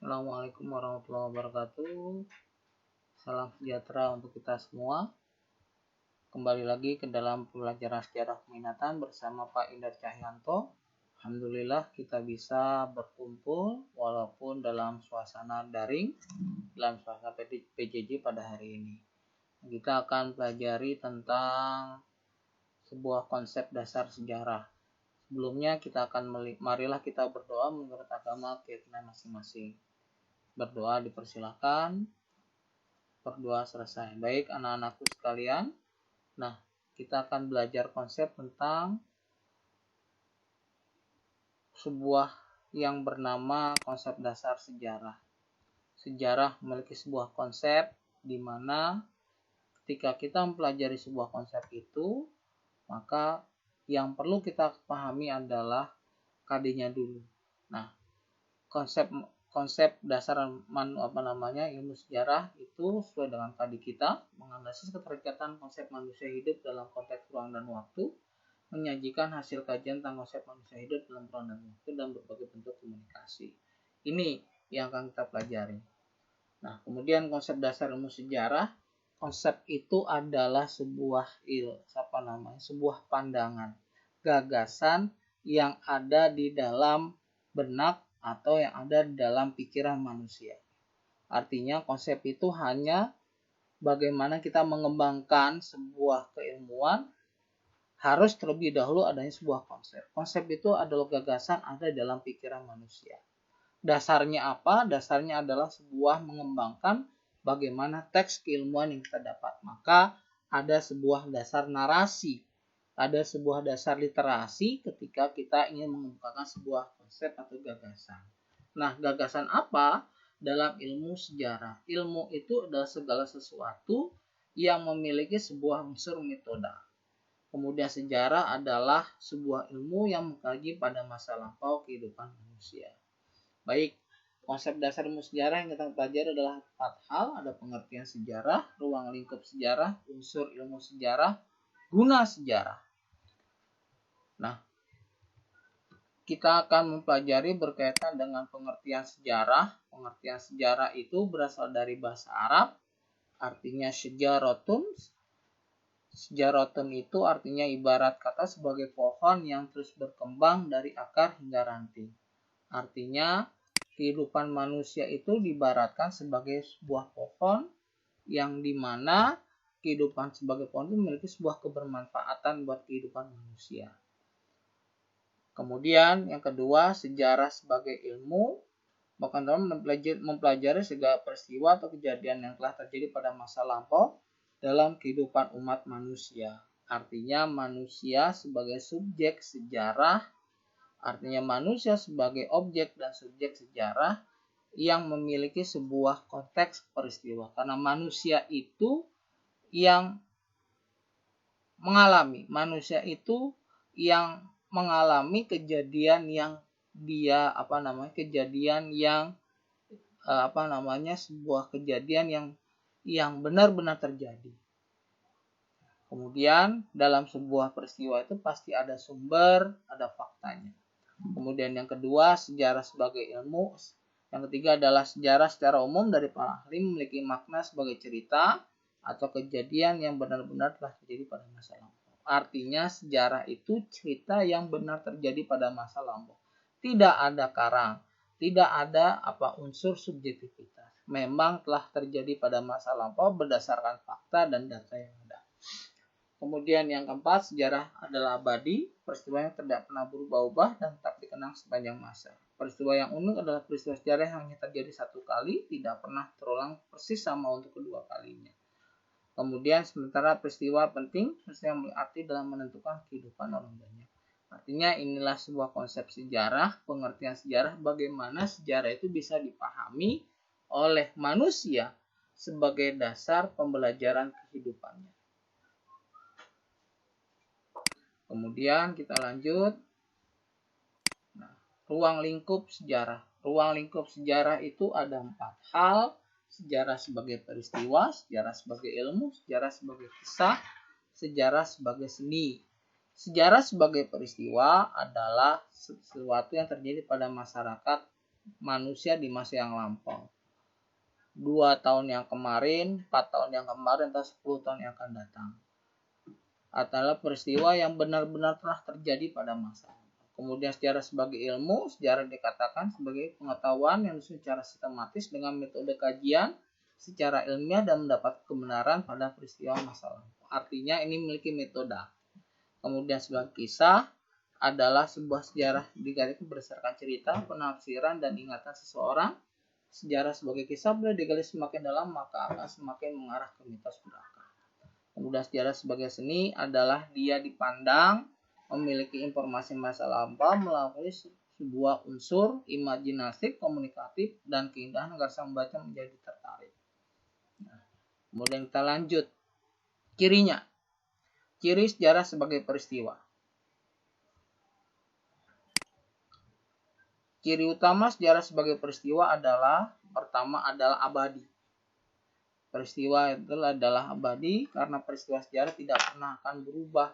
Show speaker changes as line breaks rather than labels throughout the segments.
Assalamualaikum warahmatullahi wabarakatuh. Salam sejahtera untuk kita semua. Kembali lagi ke dalam pelajaran sejarah peminatan bersama Pak Indar Cahyanto. Alhamdulillah kita bisa berkumpul walaupun dalam suasana daring, dalam suasana PJJ pada hari ini. Kita akan pelajari tentang sebuah konsep dasar sejarah. Sebelumnya marilah kita berdoa menurut agama keyakinan masing-masing. Berdoa dipersilakan. Berdoa selesai. Baik anak-anakku sekalian. Nah, kita akan belajar konsep tentang sebuah yang bernama konsep dasar sejarah. Sejarah memiliki sebuah konsep di mana ketika kita mempelajari sebuah konsep itu, maka yang perlu kita pahami adalah KD-nya dulu. Nah, konsep dasar ilmu sejarah itu sesuai dengan KD kita, menganalisis keterikatan konsep manusia hidup dalam konteks ruang dan waktu, menyajikan hasil kajian tentang konsep manusia hidup dalam ruang dan waktu dan berbagai bentuk komunikasi. Ini yang akan kita pelajari. Nah, kemudian konsep dasar ilmu sejarah, konsep itu adalah sebuah pandangan, gagasan yang ada di dalam benak atau yang ada di dalam pikiran manusia. Artinya konsep itu hanya bagaimana kita mengembangkan sebuah keilmuan, harus terlebih dahulu adanya sebuah konsep. Konsep itu adalah gagasan ada dalam pikiran manusia. Dasarnya apa? Dasarnya adalah sebuah mengembangkan bagaimana teks keilmuan yang kita dapat. Maka ada sebuah dasar narasi, ada sebuah dasar literasi ketika kita ingin mengembangkan sebuah konsep atau gagasan. Nah, gagasan apa dalam ilmu sejarah? Ilmu itu adalah segala sesuatu yang memiliki sebuah unsur metode. Kemudian sejarah adalah sebuah ilmu yang mengkaji pada masa lampau kehidupan manusia. Baik, konsep dasar ilmu sejarah yang kita pelajari adalah 4 hal. Ada pengertian sejarah, ruang lingkup sejarah, unsur ilmu sejarah, guna sejarah. Nah, kita akan mempelajari berkaitan dengan pengertian sejarah. Pengertian sejarah itu berasal dari bahasa Arab, artinya sejaratun. Sejaratun itu artinya ibarat kata sebagai pohon yang terus berkembang dari akar hingga ranting. Artinya, kehidupan manusia itu diibaratkan sebagai sebuah pohon yang dimana kehidupan sebagai pohon itu memiliki sebuah kebermanfaatan buat kehidupan manusia. Kemudian yang kedua, sejarah sebagai ilmu. Bahkan dalam mempelajari segala peristiwa atau kejadian yang telah terjadi pada masa lampau dalam kehidupan umat manusia. Artinya manusia sebagai subjek sejarah, artinya manusia sebagai objek dan subjek sejarah yang memiliki sebuah konteks peristiwa. Karena manusia itu yang mengalami, kejadian yang sebuah kejadian yang benar-benar terjadi. Kemudian dalam sebuah peristiwa itu pasti ada sumber, ada faktanya. Kemudian yang kedua, sejarah sebagai ilmu. Yang ketiga adalah sejarah secara umum dari para ahli memiliki makna sebagai cerita atau kejadian yang benar-benar telah terjadi pada masa lampau. Artinya sejarah itu cerita yang benar terjadi pada masa lampau. Tidak ada karang, tidak ada unsur subjektivitas. Memang telah terjadi pada masa lampau berdasarkan fakta dan data yang ada. Kemudian yang keempat, sejarah adalah abadi, peristiwa yang tidak pernah berubah-ubah dan tetap dikenang sepanjang masa. Peristiwa yang unik adalah peristiwa sejarah yang hanya terjadi satu kali, tidak pernah terulang persis sama untuk kedua kalinya. Kemudian sementara peristiwa penting, peristiwa yang berarti dalam menentukan kehidupan orang banyak. Artinya inilah sebuah konsep sejarah, pengertian sejarah, bagaimana sejarah itu bisa dipahami oleh manusia sebagai dasar pembelajaran kehidupannya. Kemudian kita lanjut. Nah, ruang lingkup sejarah. Ruang lingkup sejarah itu ada 4 hal. Sejarah sebagai peristiwa, sejarah sebagai ilmu, sejarah sebagai kisah, sejarah sebagai seni. Sejarah sebagai peristiwa adalah sesuatu yang terjadi pada masyarakat manusia di masa yang lampau. 2 tahun yang kemarin, 4 tahun yang kemarin, atau 10 tahun yang akan datang. Adalah peristiwa yang benar-benar telah terjadi pada masa. Kemudian sejarah sebagai ilmu, sejarah dikatakan sebagai pengetahuan yang disusun secara sistematis dengan metode kajian secara ilmiah dan mendapat kebenaran pada peristiwa masa lalu. Artinya ini memiliki metode. Kemudian sebagai kisah adalah sebuah sejarah digali berdasarkan cerita, penafsiran, dan ingatan seseorang. Sejarah sebagai kisah bila digali semakin dalam maka akan semakin mengarah ke mitos belaka. Kemudian sejarah sebagai seni adalah dia dipandang memiliki informasi masa lampau melalui sebuah unsur imajinatif, komunikatif, dan keindahan agar sang pembaca menjadi tertarik. Kemudian kita lanjut. Cirinya. Ciri sejarah sebagai peristiwa. Ciri utama sejarah sebagai peristiwa adalah, pertama adalah abadi. Peristiwa itu adalah abadi karena peristiwa sejarah tidak pernah akan berubah.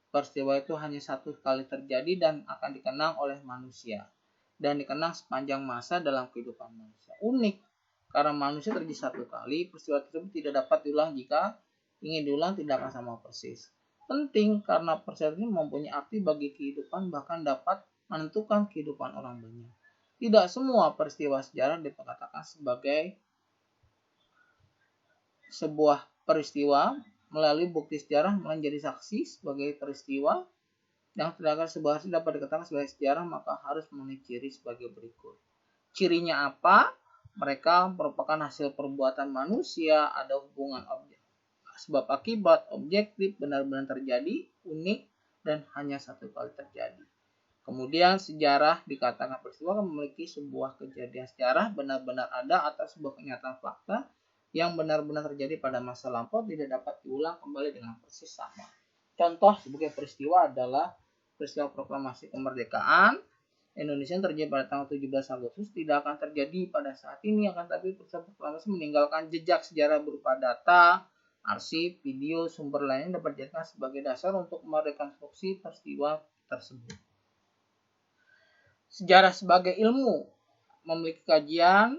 Peristiwa itu hanya satu kali terjadi dan akan dikenang oleh manusia. Dan dikenang sepanjang masa dalam kehidupan manusia. Unik, karena manusia terjadi satu kali, peristiwa tersebut tidak dapat diulang jika ingin diulang tidak akan sama persis. Penting karena peristiwa ini mempunyai arti bagi kehidupan bahkan dapat menentukan kehidupan orang banyak. Tidak semua peristiwa sejarah dikatakan sebagai sebuah peristiwa melalui bukti sejarah menjadi saksi sebagai peristiwa yang sedangkan sebuah hasil dapat dikatakan sebagai sejarah maka harus memenuhi ciri sebagai berikut. Cirinya apa? Mereka merupakan hasil perbuatan manusia, ada hubungan objek, sebab akibat, objektif, benar-benar terjadi, unik, dan hanya satu kali terjadi. Kemudian sejarah dikatakan peristiwa memiliki sebuah kejadian sejarah benar-benar ada atau sebuah kenyataan fakta yang benar-benar terjadi pada masa lampau tidak dapat diulang kembali dengan persis sama. Contoh sebagai peristiwa adalah peristiwa proklamasi kemerdekaan Indonesia yang terjadi pada tanggal 17 Agustus tidak akan terjadi pada saat ini, akan tapi peristiwa proklamasi meninggalkan jejak sejarah berupa data, arsip, video, sumber lainnya dapat dijadikan sebagai dasar untuk merekonstruksi peristiwa tersebut. Sejarah sebagai ilmu memiliki kajian,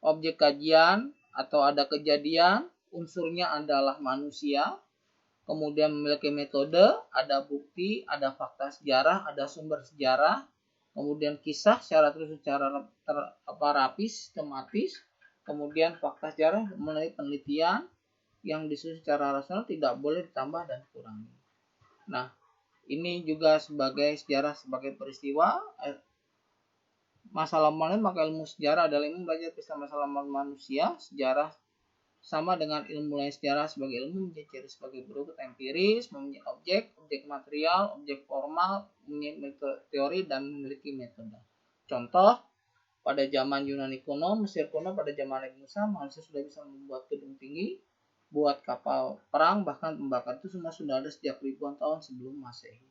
objek kajian, atau ada kejadian, unsurnya adalah manusia, kemudian memiliki metode, ada bukti, ada fakta sejarah, ada sumber sejarah, kemudian kisah secara terus secara rapi, sistematis, kemudian fakta sejarah melalui penelitian yang disusun secara rasional tidak boleh ditambah dan dikurangi. Nah, ini juga sebagai sejarah sebagai peristiwa. Masalah maka ilmu sejarah adalah ilmu belajar tentang masalah manusia. Sejarah sama dengan ilmu lain sejarah sebagai ilmu menjadi ciri sebagai berikut: empiris, mempunyai objek material, objek formal, mempunyai teori dan memiliki metode. Contoh, pada zaman Yunani kuno, Mesir kuno, pada zaman Nabi Musa, manusia sudah bisa membuat gedung tinggi, buat kapal perang, bahkan pembakar itu semua sudah ada sejak ribuan tahun sebelum Masehi.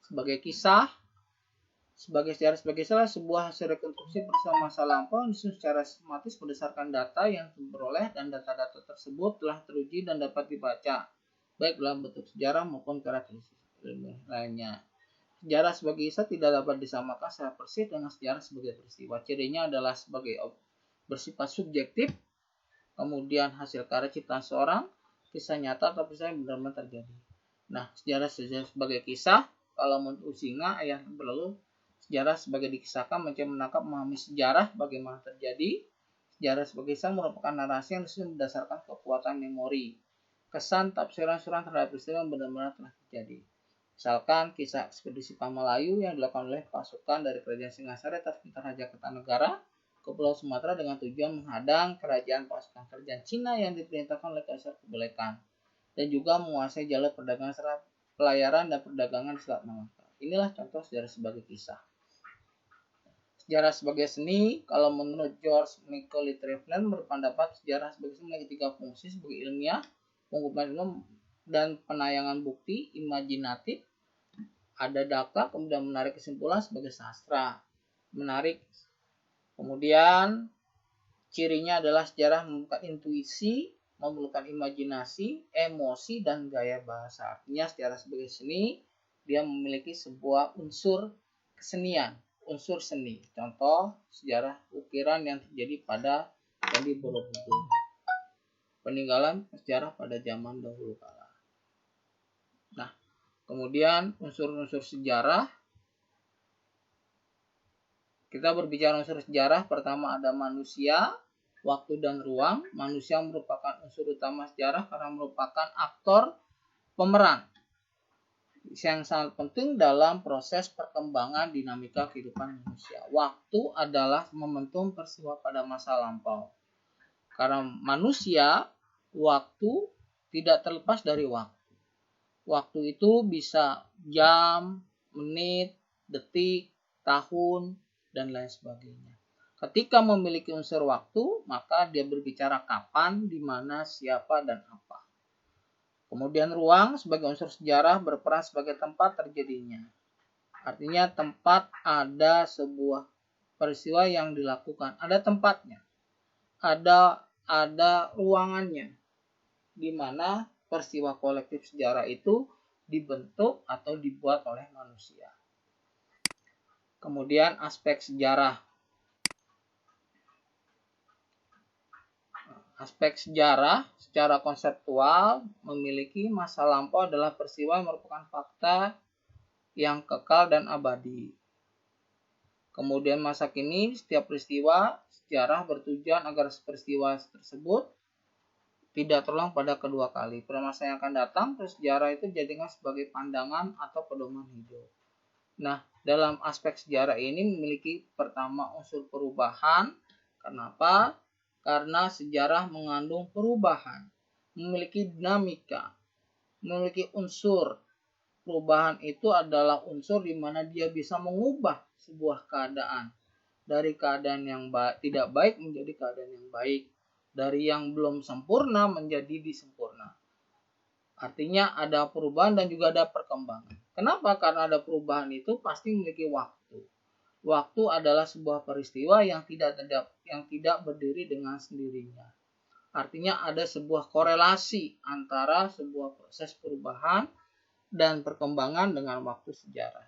Sebagai kisah, sebagai sejarah sebagai salah sebuah hasil rekonstruksi peristiwa masa lampau disusun secara sistematis berdasarkan data yang diperoleh dan data-data tersebut telah teruji dan dapat dibaca baik dalam bentuk sejarah maupun karakteristik lainnya. Sejarah sebagai kisah tidak dapat disamakan secara persis dengan sejarah sebagai peristiwa. Cirinya adalah sebagai bersifat subjektif, kemudian hasil karya ciptaan seorang, kisah nyata atau kisah yang benar-benar terjadi. Nah, sejarah sebagai kisah, kalau menurut Usinga ayat berlalu, sejarah sebagai dikisahkan mencoba menangkap memahami sejarah bagaimana terjadi. Sejarah sebagai kisah merupakan narasi yang disusun berdasarkan kekuatan memori, kesan, tafsiran terhadap peristiwa yang benar-benar telah terjadi. Misalkan kisah ekspedisi Pamalayu yang dilakukan oleh pasukan dari kerajaan Singasari atas perintah Raja Kertanegara ke Pulau Sumatera dengan tujuan menghadang kerajaan pasukan kerajaan Cina yang diperintahkan oleh Kaisar Kublai Khan dan juga menguasai jalur perdagangan serta pelayaran dan perdagangan di Selat Malaka. Inilah contoh sejarah sebagai kisah. Sejarah sebagai seni, kalau menurut George Michael Trevland berpendapat sejarah sebagai seni memiliki 3 fungsi sebagai ilmiah, pengumpulan ilmu dan penayangan bukti, imajinatif, ada data, kemudian menarik kesimpulan sebagai sastra. Menarik. Kemudian cirinya adalah sejarah memerlukan intuisi, memerlukan imajinasi, emosi, dan gaya bahasa. Artinya sejarah sebagai seni, dia memiliki sebuah unsur kesenian, unsur seni. Contoh sejarah ukiran yang terjadi pada Candi Borobudur. Peninggalan sejarah pada zaman dahulu kala. Nah, kemudian unsur-unsur sejarah. Kita berbicara unsur sejarah, pertama ada manusia, waktu dan ruang. Manusia merupakan unsur utama sejarah karena merupakan aktor pemeran yang sangat penting dalam proses perkembangan dinamika kehidupan manusia. Waktu adalah momentum peristiwa pada masa lampau. Karena manusia, waktu tidak terlepas dari waktu. Waktu itu bisa jam, menit, detik, tahun, dan lain sebagainya. Ketika memiliki unsur waktu, maka dia berbicara kapan, di mana, siapa, dan apa. Kemudian ruang sebagai unsur sejarah berperan sebagai tempat terjadinya. Artinya tempat ada sebuah peristiwa yang dilakukan. Ada tempatnya. Ada ruangannya. Di mana peristiwa kolektif sejarah itu dibentuk atau dibuat oleh manusia. Kemudian aspek sejarah. Aspek sejarah secara konseptual memiliki masa lampau adalah peristiwa yang merupakan fakta yang kekal dan abadi. Kemudian masa kini, setiap peristiwa sejarah bertujuan agar peristiwa tersebut tidak terulang pada kedua kali. Pada masa yang akan datang, sejarah itu dijadikan sebagai pandangan atau pedoman hidup. Nah, dalam aspek sejarah ini memiliki pertama unsur perubahan. Kenapa? Karena sejarah mengandung perubahan, memiliki dinamika, memiliki unsur. Perubahan itu adalah unsur di mana dia bisa mengubah sebuah keadaan dari keadaan yang tidak baik menjadi keadaan yang baik, dari yang belum sempurna menjadi disempurna. Artinya ada perubahan dan juga ada perkembangan. Kenapa? Karena ada perubahan itu pasti memiliki waktu. Waktu adalah sebuah peristiwa yang tidak berdiri dengan sendirinya. Artinya ada sebuah korelasi antara sebuah proses perubahan dan perkembangan dengan waktu sejarah.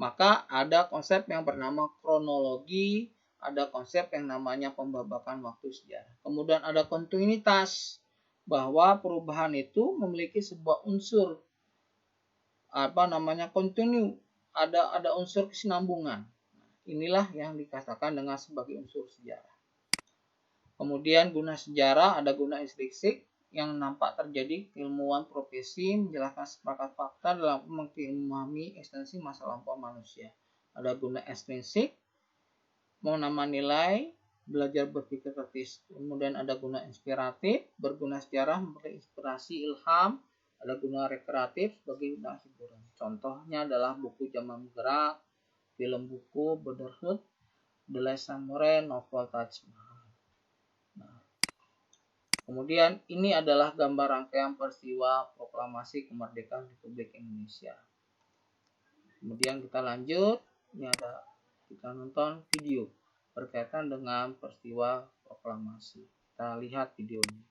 Maka ada konsep yang bernama kronologi, ada konsep yang namanya pembabakan waktu sejarah. Kemudian ada kontinuitas, bahwa perubahan itu memiliki sebuah unsur kontinu, ada unsur kesinambungan. Inilah yang dikatakan dengan sebagai unsur sejarah. Kemudian guna sejarah, ada guna intrinsik yang nampak terjadi ilmuwan profesi menjelaskan sepakat fakta dalam memahami ekstensi masa lampau manusia. Ada guna ekstrinsik, menambah nilai, belajar berpikir kritis. Kemudian ada guna inspiratif, berguna sejarah memberi inspirasi, ilham. Ada guna rekreatif sebagai guna hiburan. Contohnya adalah buku Zaman Bergerak, film buku Brotherhood, The Last Samurai, novel Taj Mahal. Nah, kemudian ini adalah gambar rangkaian peristiwa proklamasi kemerdekaan Republik Indonesia. Kemudian kita lanjut, kita nonton video berkaitan dengan peristiwa proklamasi. Kita lihat videonya.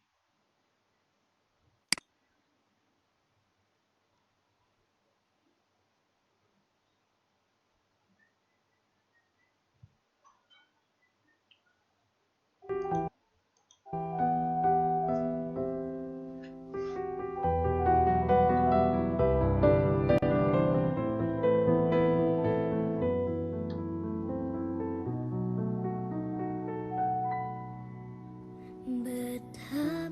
Betapa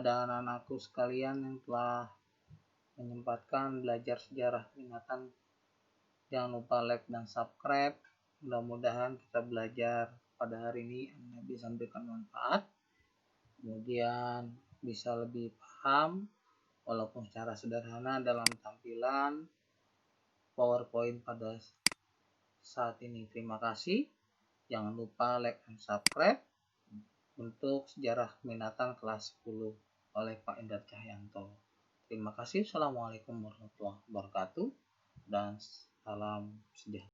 pada anak-anakku sekalian yang telah menyempatkan belajar sejarah peminatan. Jangan lupa like dan subscribe. Mudah-mudahan kita belajar pada hari ini bisa memberikan manfaat, kemudian bisa lebih paham walaupun secara sederhana dalam tampilan PowerPoint pada saat ini. Terima kasih. Jangan lupa like dan subscribe untuk sejarah peminatan kelas 10 oleh Pak Endar Cahyanto. Terima kasih. Assalamualaikum warahmatullahi wabarakatuh dan salam sejahtera.